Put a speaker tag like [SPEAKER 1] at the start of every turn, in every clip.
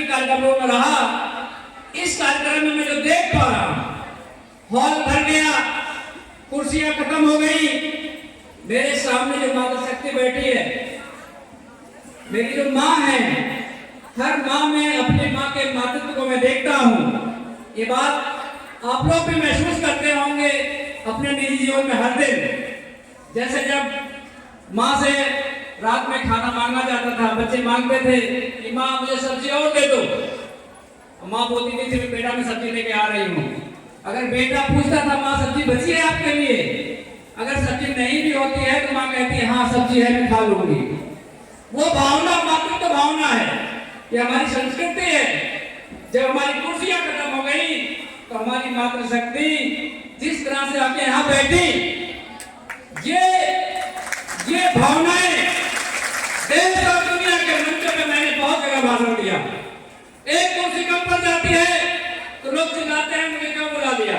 [SPEAKER 1] कार्यक्रमों में रहा, इस कार्यक्रम में मैं जो देख पा रहा हूं, हॉल भर गया, कुर्सियां खत्म हो गई, मेरे सामने जो माता शक्ति बैठी है, मेरी जो माँ है, हर माँ में अपनी माँ के मातृत्व को मैं देखता हूँ। ये बात आप लोग भी महसूस करते होंगे अपने निजी जीवन में हर दिन। जैसे जब माँ से रात में खाना मांगा जाता था, बच्चे मांगते थे कि माँ मुझे सब्जी और दे दो, माँ बोलती थी मैं बेटा मैं सब्जी लेके आ रही हूँ। अगर बेटा पूछता था माँ सब्जी बची है आपके लिए, अगर सब्जी नहीं भी होती है तो माँ कहती है हाँ सब्जी है मैं खा लूंगी। वो भावना मातृत्व तो भावना है, ये हमारी संस्कृति है। जब हमारी कुर्सियां खत्म हो गई तो हमारी मातृशक्ति जिस तरह से आके यहाँ बैठी, ये भावनाएं देश और दुनिया के मंचों पे मैंने बहुत जगह भाषण दिया। एक कुर्सी कम पड़ जाती है तो लोग चिल्लाते हैं मुझे क्यों बुला दिया,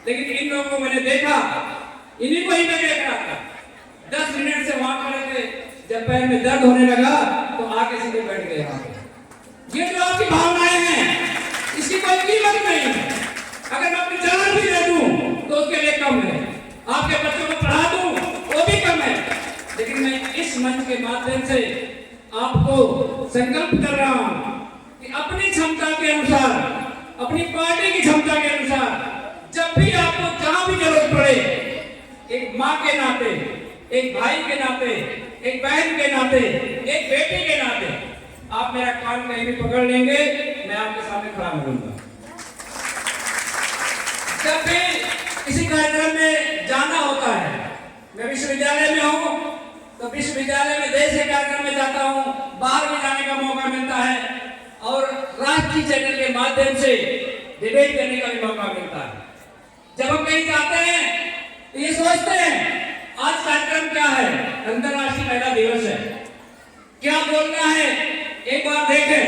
[SPEAKER 1] लेकिन इन लोगों को मैंने देखा, इन्हीं को ही मैं देख रहा था। 10 मिनट से वहां खड़े थे, जब पैर में दर्द होने लगा तो आके सीधे बैठ गए यहाँ पे। ये जो आपकी भावनाएं हैं इसकी कोई कीमत नहीं है। अगर मैं अपनी जान भी दे दूं तो उसके लिए कम है, आपके बच्चों को पढ़ा दूं वो भी कम है। लेकिन मैं इस मंच के माध्यम से आपको संकल्प कर रहा हूं कि अपनी क्षमता के अनुसार, अपनी पार्टी की क्षमता के अनुसार, जब भी आपको जहां भी जरूरत पड़े, एक माँ के नाते, एक भाई के नाते, एक बहन के नाते, एक बेटी के नाते, आप मेरा कान कहीं भी पकड़ लेंगे, मैं आपके सामने खड़ा मिलूंगा। जब भी किसी कार्यक्रम में जाना होता है, मैं विश्वविद्यालय में हूँ तो विश्वविद्यालय में देश के कार्यक्रम में जाता हूँ, बाहर भी जाने का मौका मिलता है और राष्ट्रीय चैनल के माध्यम से डिबेट करने का भी मौका मिलता है। जब हम कहीं जाते हैं तो ये सोचते हैं आज कार्यक्रम क्या है, अंतरराष्ट्रीय महिला दिवस है, क्या बोलना है, एक बार देखें।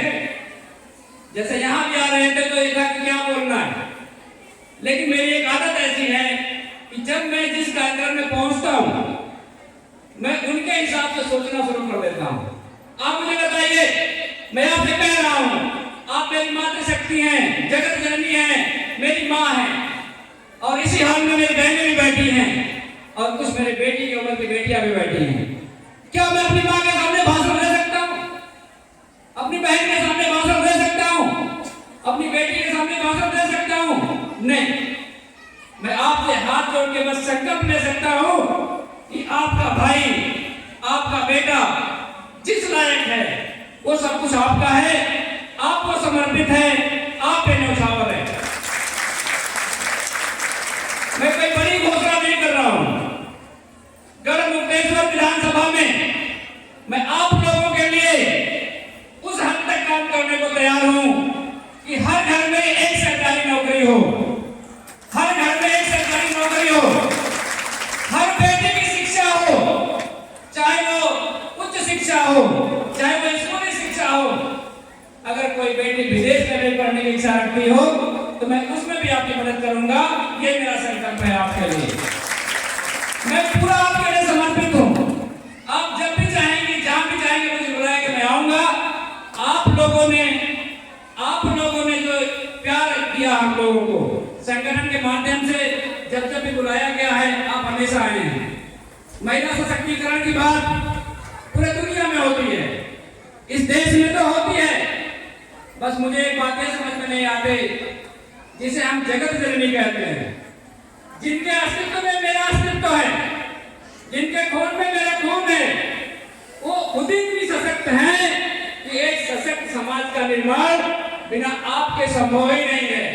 [SPEAKER 1] जैसे यहाँ भी आ रहे थे तो देखा कि क्या बोलना है, लेकिन मेरी एक आदत ऐसी है कि जब मैं जिस कार्यक्रम में पहुंचता हूँ मैं उनके हिसाब से सोचना शुरू कर देता हूँ। आप मुझे बताइए, मैं आपसे कह रहा हूँ, आप मेरी मातृशक्ति हैं, जगत जननी हैं, मेरी माँ है, और इसी हाल में मेरी बहनें भी बैठी हैं और कुछ मेरे बेटी की उम्र की बेटियां भी बैठी हैं। क्या मैं अपनी माँ के सामने भाषण दे सकता हूँ, अपनी बहन के सामने भाषण दे सकता हूँ, अपनी बेटी के सामने भाषण दे सकता हूँ? नहीं। मैं आपसे हाथ जोड़ के बस संकल्प ले सकता हूँ कि आपका भाई, आपका बेटा जिस लायक है वो सब कुछ आपका है, आपको समर्पित है, आप पे न्यौछावर है। मैं कोई बड़ी घोषणा नहीं कर रहा हूं। गढ़मुक्तेश्वर विधानसभा में मैं आप लोगों के लिए उस हद तक काम करने को तैयार हूं कि हर घर में एक सरकारी नौकरी हो, हर घर में एक सरकारी नौकरी हो, हर बेटे की शिक्षा हो, चाहे वो उच्च शिक्षा हो, चाहे वो स्कूली शिक्षा हो। अगर कोई बेटी विदेश में पढ़ने की इच्छा रखती हो तो मैं उसमें भी आपकी मदद करूंगा। ये मेरा संकल्प है आपके लिए, मैं पूरा आपके लिए समर्पित हूँ। आप जब भी चाहेंगे, जहां भी चाहेंगे मुझे बुलाएंगे, मैं आऊंगा। आप लोगों ने जो प्यार दिया हम लोगों को संगठन के माध्यम से, जब जब भी बुलाया गया है आप हमेशा आए हैं। महिला सशक्तिकरण की बात पूरे दुनिया में होती है, इस देश में तो होती है, बस मुझे एक बात समझ में नहीं आती, जिसे हम जगत जननी कहते हैं, जिनके अस्तित्व में मेरा अस्तित्व है, जिनके खून में मेरा खून है, वो खुद ही इतनी सशक्त हैं कि एक सशक्त समाज का निर्माण बिना आपके संभव ही नहीं है।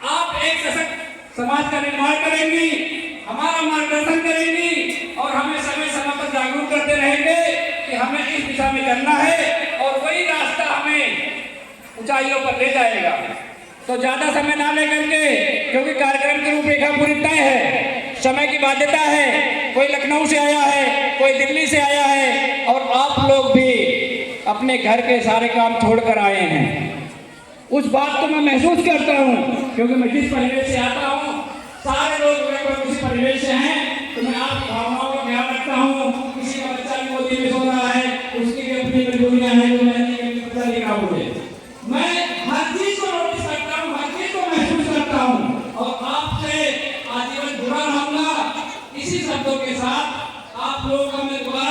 [SPEAKER 1] आप एक सशक्त समाज का निर्माण करेंगी, हमारा मार्गदर्शन करेंगी और हमें समय समय पर जागरूक करते रहेंगे कि हमें इस दिशा में चलना है और वही रास्ता हमें ऊंचाइयों पर ले जाएगा। तो ज्यादा समय ना लेकर के, क्योंकि कार्यक्रम की रूपरेखा पूरी तय है, समय की बाध्यता है, कोई लखनऊ से आया है, कोई दिल्ली से आया है और आप लोग भी अपने घर के सारे काम छोड़कर आए हैं। उस बात को मैं महसूस करता हूँ, क्योंकि मैं जिस परिवेश से आता हूँ सारे लोग उसी परिवेश से हैं, तो मैं आपकी भावनाओं का ख्याल रखता हूँ। किसी का बच्चा भी गोदी में सो रहा है, उसकी भी अपनी मजबूरियां हैं, जो मैंने बच्चा लिखा हुआ है। शब्दों के साथ आप लोगों का मैं दोबारा